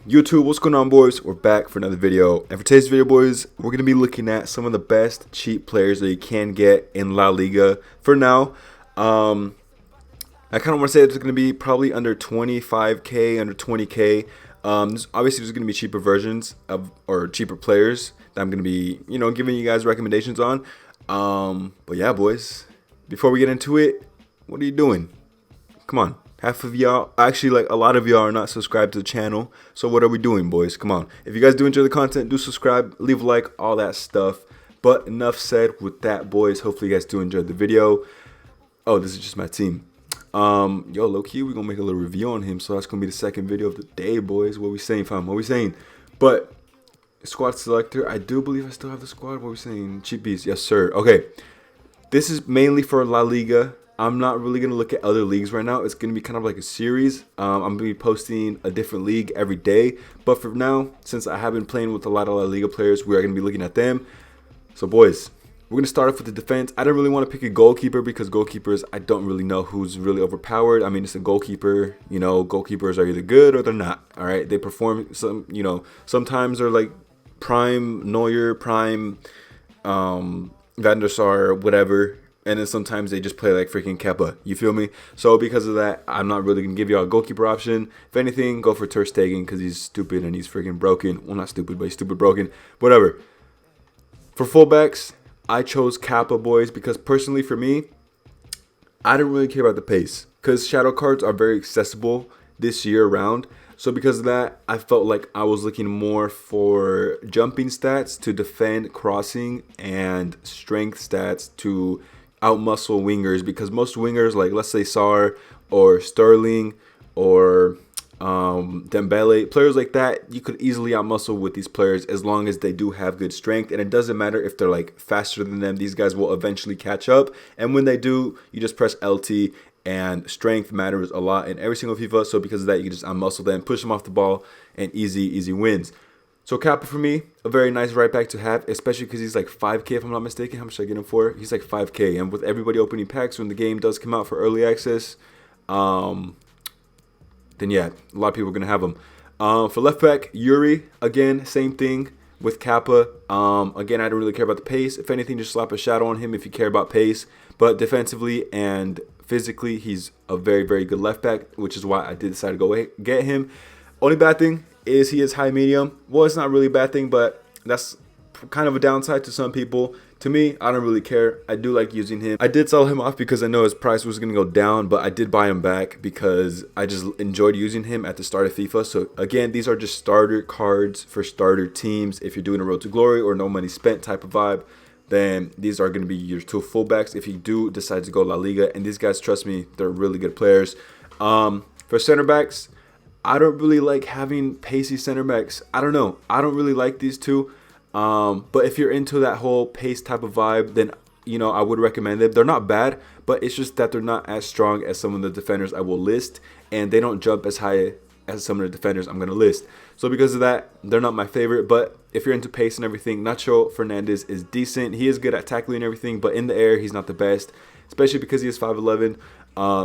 YouTube, what's going on, boys? We're back for another video, and for today's video, boys, we're going to be looking at some of the best cheap players that you can get in La Liga for now. I kind of want to say it's going to be probably under 25k, under 20k. Obviously there's going to be cheaper versions of, or cheaper players that I'm going to be, giving you guys recommendations on. But yeah, boys, before we get into it, what are you doing? Come on. Half of y'all, actually, like a lot of y'all, are not subscribed to the channel. So what are we doing, boys? Come on. If you guys do enjoy the content, do subscribe, leave a like, all that stuff. But enough said with that, boys. Hopefully you guys do enjoy the video. Oh, this is just my team. Yo, low-key, we're gonna make a little review on him. So that's gonna be the second video of the day, boys. What we saying, fam? What we saying? But squad selector, I do believe I still have the squad. What we saying? Cheap beats, yes, sir. Okay, this is mainly for La Liga. I'm not really going to look at other leagues right now. It's going to be kind of like a series. I'm going to be posting a different league every day. But for now, since I have been playing with a lot of La Liga players, we are going to be looking at them. So, boys, we're going to start off with the defense. I don't really want to pick a goalkeeper because goalkeepers, I don't really know who's really overpowered. I mean, it's a goalkeeper. Goalkeepers are either good or they're not. All right, they perform sometimes they're like prime Neuer, prime Van der Sar, whatever. And then sometimes they just play like freaking Kepa. You feel me? So because of that, I'm not really going to give y'all a goalkeeper option. If anything, go for Ter Stegen because he's stupid and he's freaking broken. Well, not stupid, but he's stupid broken. Whatever. For fullbacks, I chose Kepa, boys, because personally for me, I didn't really care about the pace. Because shadow cards are very accessible this year around. So because of that, I felt like I was looking more for jumping stats to defend, crossing, and strength stats to outmuscle wingers, because most wingers, like let's say Sar or Sterling or Dembele, players like that, you could easily outmuscle with these players as long as they do have good strength. And it doesn't matter if they're like faster than them, these guys will eventually catch up. And when they do, you just press LT, and strength matters a lot in every single FIFA. So because of that, you can just outmuscle them, push them off the ball, and easy wins. So Kepa for me, a very nice right back to have, especially because he's like 5k if I'm not mistaken. How much should I get him for? He's like 5k, and with everybody opening packs when the game does come out for early access, then yeah, a lot of people are gonna have him. For left back, Yuri, again, same thing with Kepa. Again, I don't really care about the pace. If anything, just slap a shadow on him if you care about pace. But defensively and physically, he's a very good left back, which is why I did decide to go get him. Only bad thing is he is high medium. Well, it's not really a bad thing, but that's kind of a downside to some people. To me, I don't really care. I do like using him. I did sell him off because I know his price was going to go down, but I did buy him back because I just enjoyed using him at the start of FIFA. So again, these are just starter cards for starter teams. If you're doing a road to glory or no money spent type of vibe, then these are going to be your two fullbacks if you do decide to go La Liga. And these guys, trust me, they're really good players. For center backs, I don't really like having pacey center backs. I don't know. I don't really like these two. But if you're into that whole pace type of vibe, then, I would recommend them. They're not bad, but it's just that they're not as strong as some of the defenders I will list. And they don't jump as high as some of the defenders I'm going to list. So because of that, they're not my favorite. But if you're into pace and everything, Nacho Fernandez is decent. He is good at tackling and everything, but in the air, he's not the best, especially because he is 5'11".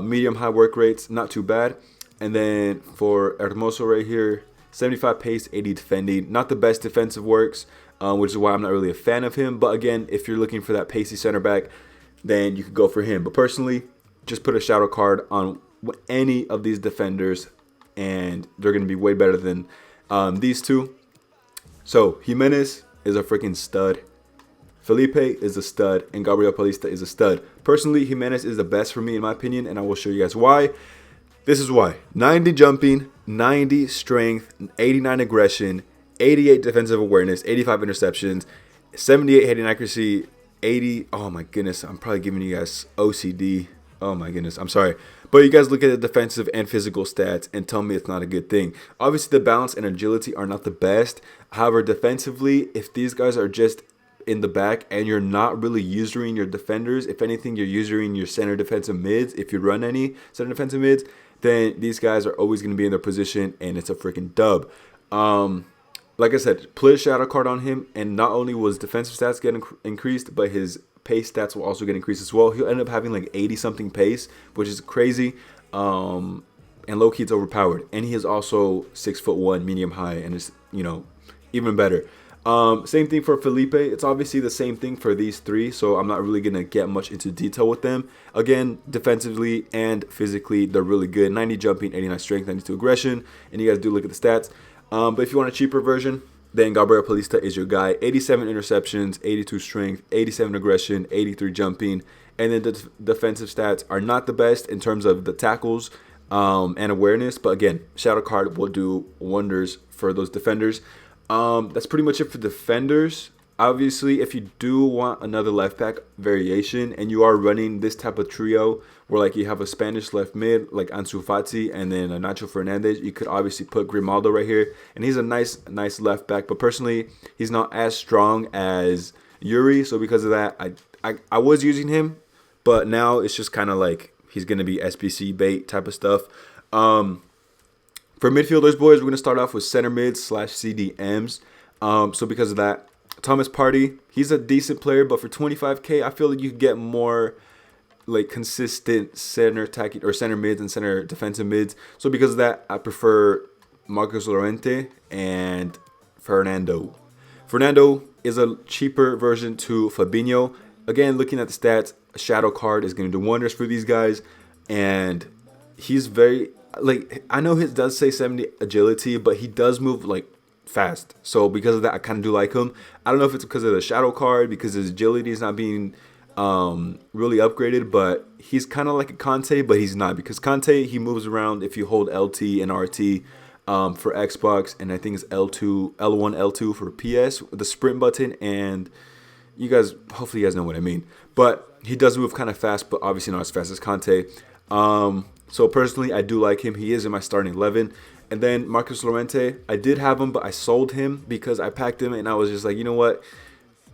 Medium high work rates, not too bad. And then for Hermoso right here, 75 pace, 80 defending. Not the best defensive works, which is why I'm not really a fan of him. But again, if you're looking for that pacey center back, then you could go for him. But personally, just put a shadow card on any of these defenders, and they're going to be way better than these two. So Jimenez is a freaking stud. Felipe is a stud, and Gabriel Paulista is a stud. Personally, Jimenez is the best for me in my opinion, and I will show you guys why. This is why. 90 jumping, 90 strength, 89 aggression, 88 defensive awareness, 85 interceptions, 78 heading accuracy, 80. Oh my goodness, I'm probably giving you guys OCD. Oh my goodness, I'm sorry. But you guys look at the defensive and physical stats and tell me it's not a good thing. Obviously, the balance and agility are not the best. However, defensively, if these guys are just in the back and you're not really using your defenders, if anything, you're using your center defensive mids, if you run any center defensive mids, then these guys are always going to be in their position, and it's a freaking dub. Like I said, put a shadow card on him, and not only was defensive stats getting increased, but his pace stats will also get increased as well. He'll end up having like 80-something pace, which is crazy. and low key it's overpowered. And he is also 6'1", medium high, and it's, you know, even better. Same thing for Felipe. It's obviously the same thing for these three, so I'm not really going to get much into detail with them. Again, defensively and physically, they're really good. 90 jumping, 89 strength, 92 aggression, and you guys do look at the stats. But if you want a cheaper version, then Gabriel Paulista is your guy. 87 interceptions, 82 strength, 87 aggression, 83 jumping, and then the defensive stats are not the best in terms of the tackles and awareness, but again, Shadow Card will do wonders for those defenders. That's pretty much it for defenders. Obviously, if you do want another left back variation and you are running this type of trio where like you have a Spanish left mid like Ansu Fati and then a Nacho Fernandez, you could obviously put Grimaldo right here, and he's a nice left back, but personally he's not as strong as Yuri, so because of that I was using him, but now it's just kind of like he's going to be SBC bait type of stuff. For midfielders, boys, we're going to start off with center mids / CDMs. So because of that, Thomas Partey, he's a decent player, but for 25K, I feel like you could get more like consistent center attacking or center mids and center defensive mids. So because of that, I prefer Marcos Llorente and Fernando. Fernando is a cheaper version to Fabinho. Again, looking at the stats, a shadow card is going to do wonders for these guys, and he's very, like, I know his does say 70 agility, but he does move like fast. So because of that, I kind of do like him. I don't know if it's because of the shadow card, because his agility is not being really upgraded, but he's kind of like a Conte, but he's not, because Conte, he moves around if you hold LT and RT for Xbox, and I think it's L1, L2 for PS, the sprint button, and you guys, hopefully you guys know what I mean. But he does move kind of fast, but obviously not as fast as Conte. So personally, I do like him. He is in my starting 11. And then Marcos Llorente, I did have him, but I sold him because I packed him, and I was just like, you know what?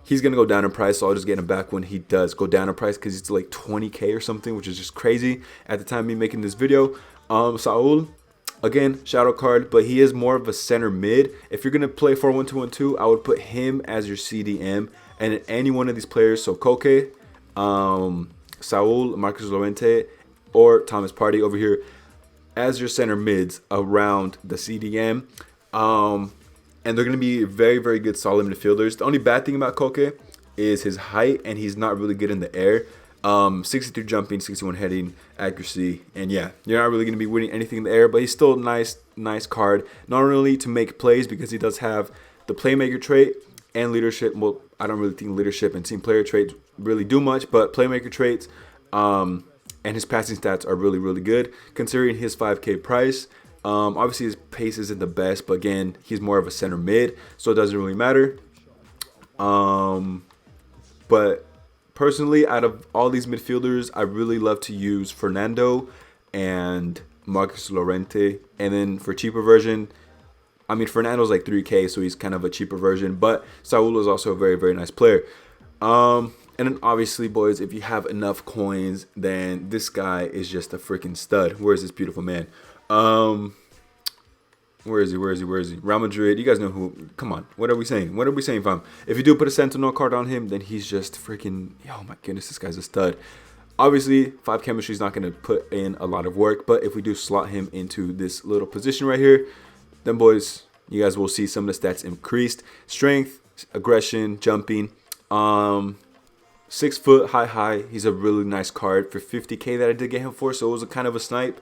He's going to go down in price, so I'll just get him back when he does go down in price, because it's like 20K or something, which is just crazy at the time of me making this video. Saul, again, shadow card, but he is more of a center mid. If you're going to play 4-1-2-1-2, I would put him as your CDM. And any one of these players, so Koke, Saul, Marcos Llorente, or Thomas Partey over here as your center mids around the CDM. And they're going to be very, very good solid midfielders. The only bad thing about Koke is his height, and he's not really good in the air. 63 jumping, 61 heading, accuracy, and yeah, you're not really going to be winning anything in the air, but he's still a nice card, not only to make plays because he does have the playmaker trait and leadership. Well, I don't really think leadership and team player traits really do much, but playmaker traits and his passing stats are really, really good considering his 5K price. Obviously his pace isn't the best, but again, he's more of a center mid, so it doesn't really matter. But personally, out of all these midfielders, I really love to use Fernando and Marcos Llorente. And then for cheaper version, I mean, Fernando's like 3K, so he's kind of a cheaper version, but Saul is also a very, very nice player. And then obviously, boys, if you have enough coins, then this guy is just a freaking stud. Where's this beautiful man? Where is he? Real Madrid. You guys know who. Come on. What are we saying? Fam? If you do put a Sentinel card on him, then he's just freaking, oh my goodness, this guy's a stud. Obviously, 5 chemistry is not going to put in a lot of work, but if we do slot him into this little position right here, then boys, you guys will see some of the stats increased. Strength, aggression, jumping. 6 foot, high. He's a really nice card for 50K that I did get him for, so it was a kind of a snipe.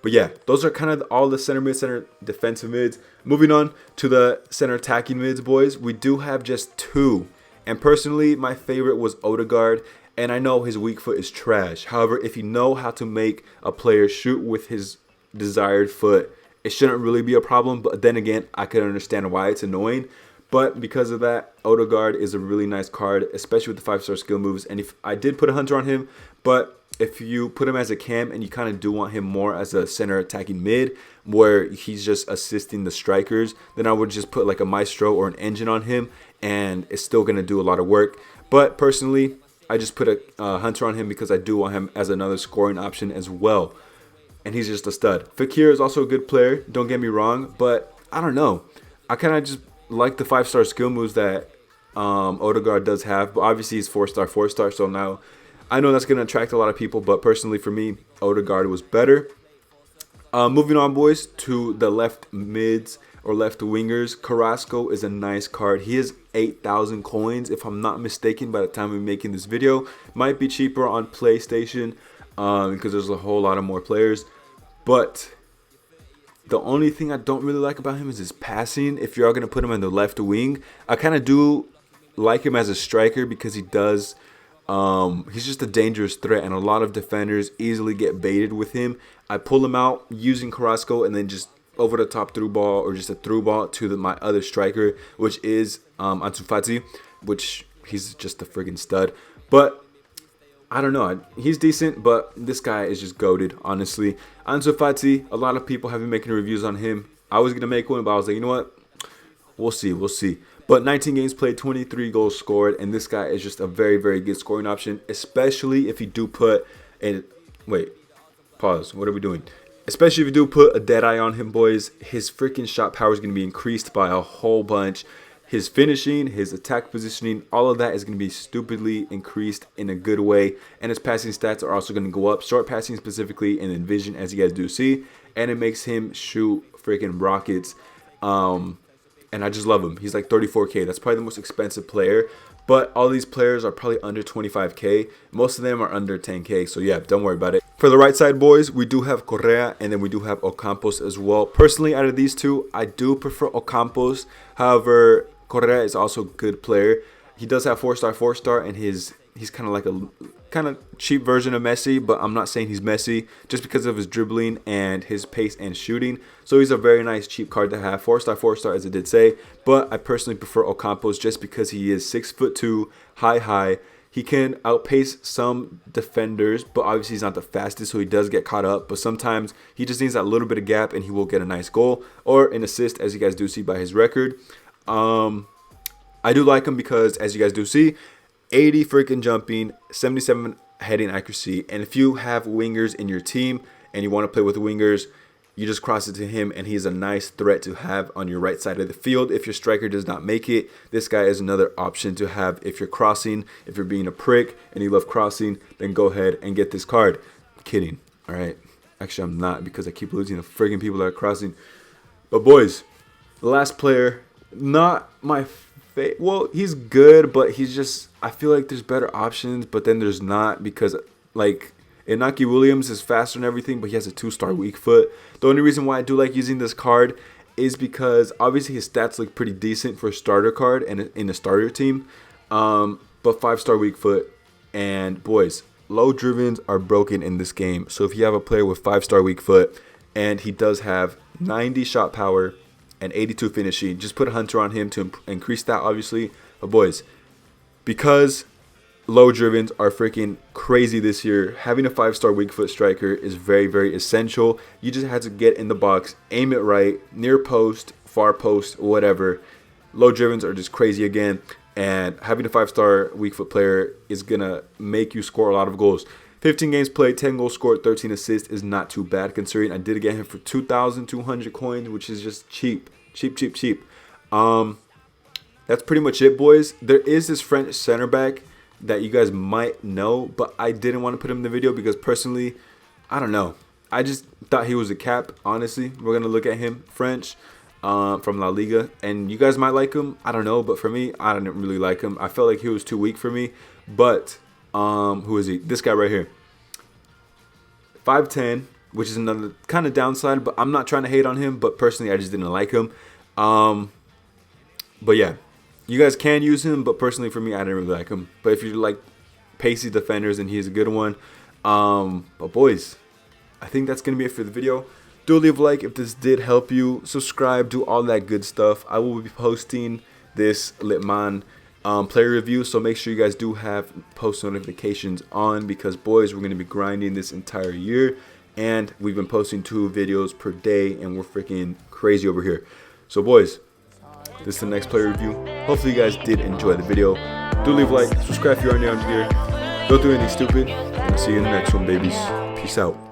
But yeah, those are kind of all the center mid, center defensive mids. Moving on to the center attacking mids, boys. We do have just 2. And personally, my favorite was Odegaard. And I know his weak foot is trash. However, if you know how to make a player shoot with his desired foot, it shouldn't really be a problem. But then again, I can understand why it's annoying. But because of that, Odegaard is a really nice card, especially with the 5-star skill moves. And if I did put a Hunter on him, but if you put him as a cam and you kind of do want him more as a center attacking mid, where he's just assisting the strikers, then I would just put like a Maestro or an Engine on him, and it's still going to do a lot of work. But personally, I just put a Hunter on him because I do want him as another scoring option as well. And he's just a stud. Fekir is also a good player, don't get me wrong, but I don't know. I kind of just like the 5-star skill moves that Odegaard does have, but obviously he's 4-star, so now I know that's going to attract a lot of people, but personally for me, Odegaard was better. Moving on, boys, to the left mids or left wingers. Carrasco is a nice card. He is 8,000 coins, if I'm not mistaken, by the time we're making this video. Might be cheaper on PlayStation because there's a whole lot of more players. But the only thing I don't really like about him is his passing. If you're going to put him on the left wing, I kind of do like him as a striker because he does... he's just a dangerous threat, and a lot of defenders easily get baited with him. I pull him out using Carrasco and then just over the top through ball, or just a through ball to my other striker, which is Ansu Fati, which he's just a friggin' stud. But I don't know, he's decent, but this guy is just goated, honestly. Ansu Fati, a lot of people have been making reviews on him. I was gonna make one, but I was like, you know what? We'll see. But 19 games played, 23 goals scored, and this guy is just a very, very good scoring option, especially if you do put a... Wait, pause. What are we doing? Especially if you do put a dead eye on him, boys. His freaking shot power is going to be increased by a whole bunch. His finishing, his attack positioning, all of that is going to be stupidly increased in a good way. And his passing stats are also going to go up. Short passing specifically, and then vision, as you guys do see. And it makes him shoot freaking rockets. And I just love him. He's like 34K. That's probably the most expensive player. But all these players are probably under 25K. Most of them are under 10K. So yeah, don't worry about it. For the right side, boys, we do have Correa, and then we do have Ocampos as well. Personally, out of these two, I do prefer Ocampos. However, Correa is also a good player. He does have 4-star, and he's kind of like a cheap version of Messi, but I'm not saying he's Messi just because of his dribbling and his pace and shooting. So he's a very nice cheap card to have. 4-star as I did say, but I personally prefer Ocampos just because he is 6'2", high. He can outpace some defenders, but obviously he's not the fastest, so he does get caught up. But sometimes he just needs that little bit of gap, and he will get a nice goal or an assist, as you guys do see by his record. I do like him because, as you guys do see, 80 freaking jumping, 77 heading accuracy. And if you have wingers in your team and you want to play with wingers, you just cross it to him, and he's a nice threat to have on your right side of the field. If your striker does not make it, this guy is another option to have if you're crossing. If you're being a prick and you love crossing, then go ahead and get this card. I'm kidding, all right? Actually, I'm not, because I keep losing the friggin' people that are crossing. But boys, the last player, not my favorite. Well, he's good, but he's just, I feel like there's better options, but then there's not, because like Inaki Williams is faster and everything, but he has a 2-star weak foot. The only reason why I do like using this card is because obviously his stats look pretty decent for a starter card and in a starter team, but 5-star weak foot. And boys, low drivens are broken in this game. So if you have a player with 5-star weak foot and he does have 90 shot power and 82 finishing, just put a hunter on him to increase that, obviously. But boys, because low drivens are freaking crazy this year, having a 5-star weak foot striker is very, very essential. You just have to get in the box, aim it right, near post, far post, whatever. Low drivens are just crazy again, and having a 5-star weak foot player is gonna make you score a lot of goals. 15 games played, 10 goals scored, 13 assists is not too bad, considering I did get him for 2,200 coins, which is just cheap. That's pretty much it, boys. There is this French center back that you guys might know, but I didn't want to put him in the video because personally, I don't know. I just thought he was a cap, honestly. We're going to look at him, French, from La Liga, and you guys might like him. I don't know, but for me, I didn't really like him. I felt like he was too weak for me, but who is he? This guy right here. 5'10", which is another kind of downside, but I'm not trying to hate on him, but personally, I just didn't like him. But yeah. You guys can use him, but personally for me, I didn't really like him. But if you like pacey defenders, then he's a good one. But boys, I think that's going to be it for the video. Do leave a like if this did help you. Subscribe, do all that good stuff. I will be posting this Litman player review, so make sure you guys do have post notifications on, because boys, we're going to be grinding this entire year. And we've been posting 2 videos per day, and we're freaking crazy over here. So boys, this is the next player review. Hopefully you guys did enjoy the video. Do leave a like, subscribe if you're new here. Don't do anything stupid, and I'll see you in the next one, babies. Peace out.